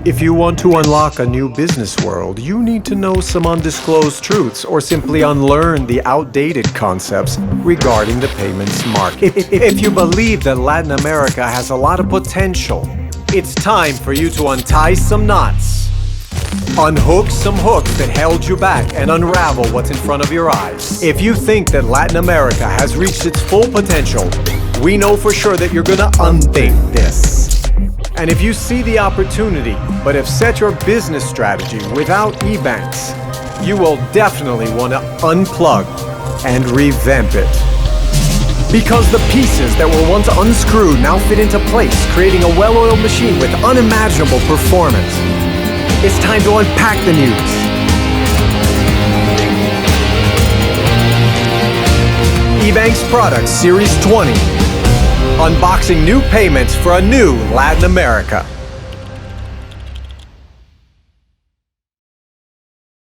If you want to unlock a new business world, you need to know some undisclosed truths or simply unlearn the outdated concepts regarding the payments market. If you believe that Latin America has a lot of potential, it's time for you to untie some knots, unhook some hooks that held you back, and unravel what's in front of your eyes. If you think that Latin America has reached its full potential, we know for sure that you're gonna unthink this. And if you see the opportunity, but have set your business strategy without e-banks, you will definitely want to unplug and revamp it. Because the pieces that were once unscrewed now fit into place, creating a well-oiled machine with unimaginable performance. It's time to unpack the news. E-Banks Products Series 20. Unboxing new payments for a new Latin America.